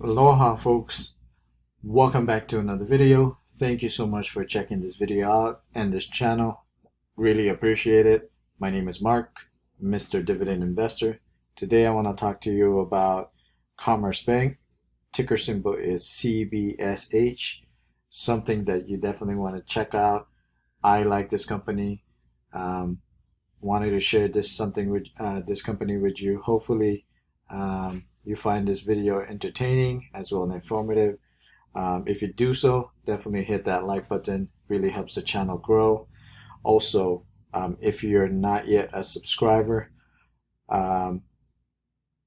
Aloha folks, welcome back to another video. Thank you so much for checking this video out and this channel. Really appreciate it. My name is Mark, Mr. Dividend Investor. Today I want to talk to you about Commerce Bank. Ticker symbol is CBSH, something that you definitely want to check out. I like this company. Wanted to share this company with you. Hopefully you find this video entertaining as well as informative. If you do so, definitely hit that like button. Really helps the channel grow. Also, if you're not yet a subscriber,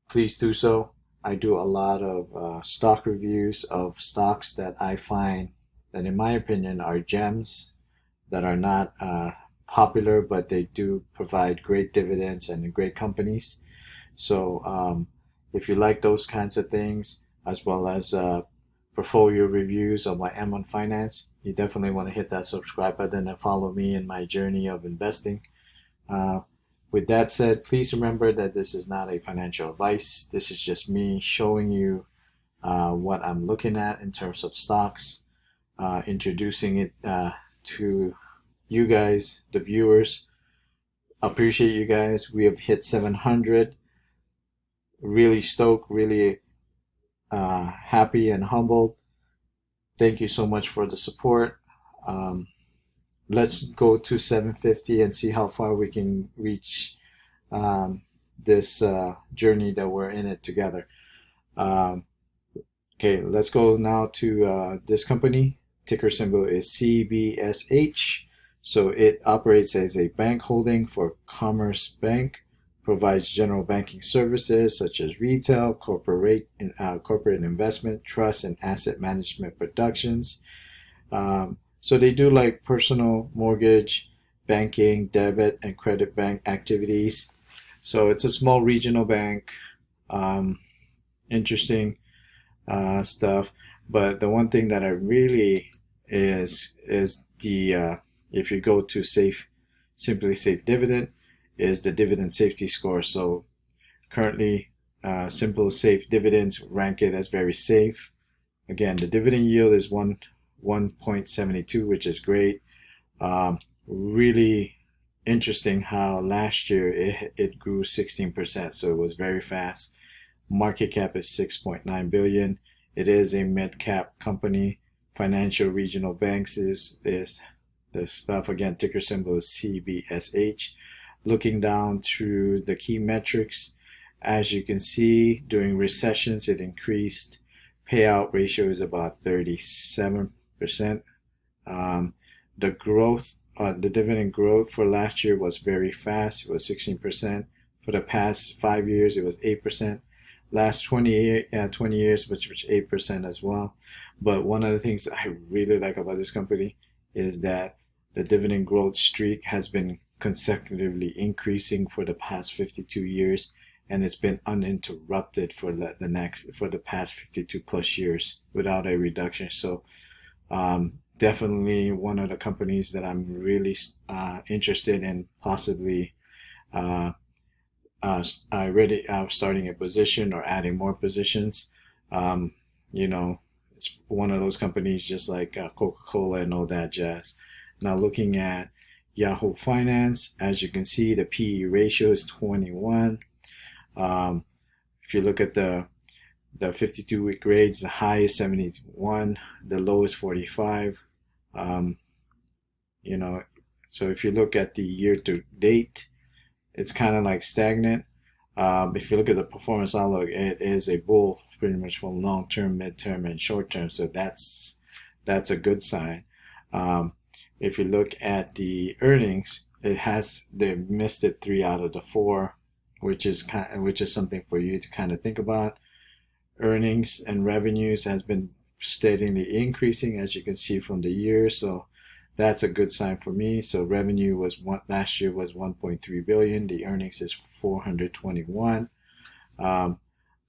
please do so. I do a lot of stock reviews of stocks that I find that, in my opinion, are gems that are not popular, but they do provide great dividends and great companies. So if you like those kinds of things, as well as portfolio reviews of my Yahoo Finance, you definitely want to hit that subscribe button and follow me in my journey of investing. With that said, please remember that this is not a financial advice. This is just me showing you what I'm looking at in terms of stocks, introducing it to you guys, the viewers. Appreciate you guys. We have hit 700. Really stoked, really happy and humbled. Thank you so much for the support. Let's go to 750 and see how far we can reach this journey that we're in it together. Okay, let's go now to this company. Ticker symbol is CBSH. So it operates as a bank holding for Commerce Bank, provides general banking services such as retail, corporate investment, trust, and asset management productions. So they do like personal mortgage, banking, debit, and credit bank activities. So it's a small regional bank. Interesting stuff. But the one thing that I really is the if you go to Simply Safe Dividend, is the dividend safety score. So currently Simple Safe Dividends rank it as very safe. Again, the dividend yield is 1.72, which is great. Really interesting how last year it grew 16%, so it was very fast. Market cap is 6.9 billion. It is a mid-cap company. Financial regional banks is the stuff. Again, ticker symbol is CBSH. Looking down through the key metrics, as you can see, during recessions it increased. Payout ratio is about 37%. The growth, the dividend growth for last year was very fast. It was 16%. For the past 5 years, it was 8%. Last 20 years, which was 8% as well. But one of the things I really like about this company is that the dividend growth streak has been consecutively increasing for the past 52 years, and it's been uninterrupted for the past 52 plus years without a reduction. So definitely one of the companies that I'm really interested in possibly starting a position or adding more positions. It's one of those companies just like Coca-Cola and all that jazz. Now looking at Yahoo Finance, as you can see, the PE ratio is 21. If you look at the 52-week grades, the high is 71, the low is 45. So if you look at the year to date, it's kind of like stagnant. If you look at the performance outlook, it is a bull pretty much from long term, mid term, and short term. So that's a good sign. If you look at the earnings, they missed it 3 out of the 4, which is something for you to kind of think about. Earnings and revenues has been steadily increasing, as you can see from the year. So that's a good sign for me. So revenue last year was 1.3 billion. The earnings is 421. Now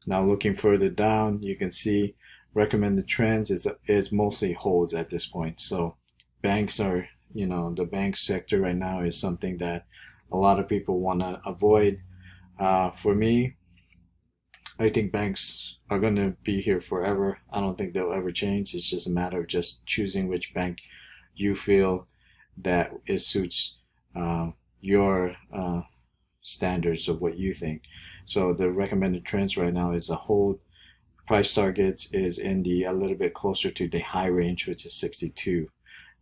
looking further down, you can see recommended trends is mostly holds at this point. So banks are, the bank sector right now is something that a lot of people want to avoid. For me, I think banks are going to be here forever. I don't think they'll ever change. It's just a matter of just choosing which bank you feel that it suits your standards of what you think. So the recommended trends right now is a hold. Price targets is in the a little bit closer to the high range, which is 62.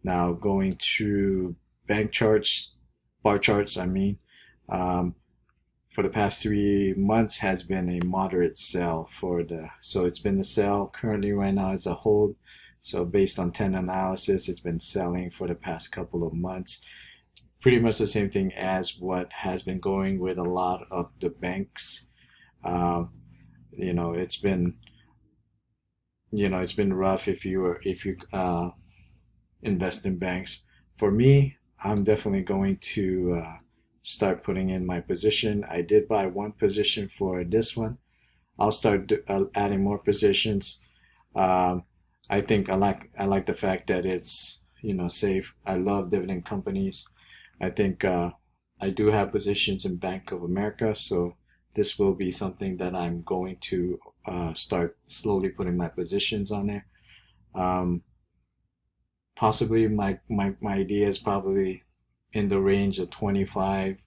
Now going to bank charts, bar charts, I mean, um, for the past 3 months has been a moderate sell so it's been the sell. Currently right now is a hold. So based on 10 analysis, it's been selling for the past couple of months. Pretty much the same thing as what has been going with a lot of the banks. Um, it's been it's been rough if you invest in banks. For me, I'm definitely going to start putting in my position. I did buy one position for this one. I'll start adding more positions. Um, I think I like the fact that it's safe. I love dividend companies. I think I do have positions in Bank of America, so this will be something that I'm going to start slowly putting my positions on there. Um, Possibly my idea is probably in the range of 25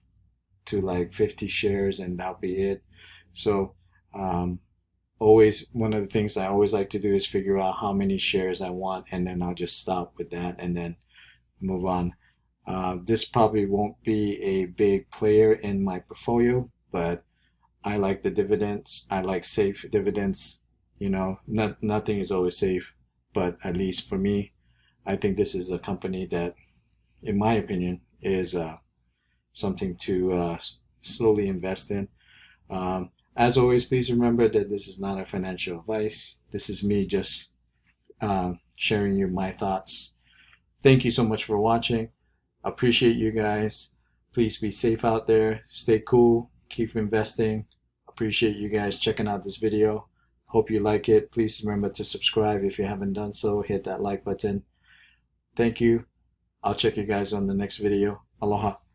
to like 50 shares, and that'll be it. So um, always one of the things I always like to do is figure out how many shares I want, and then I'll just stop with that and then move on. This probably won't be a big player in my portfolio, but I like the dividends. I like safe dividends. Nothing is always safe, but at least for me, I think this is a company that, in my opinion, is something to slowly invest in. As always, please remember that this is not a financial advice. This is me just sharing you my thoughts. Thank you so much for watching. Appreciate you guys. Please be safe out there. Stay cool. Keep investing. Appreciate you guys checking out this video. Hope you like it. Please remember to subscribe if you haven't done so. Hit that like button. Thank you. I'll check you guys on the next video. Aloha.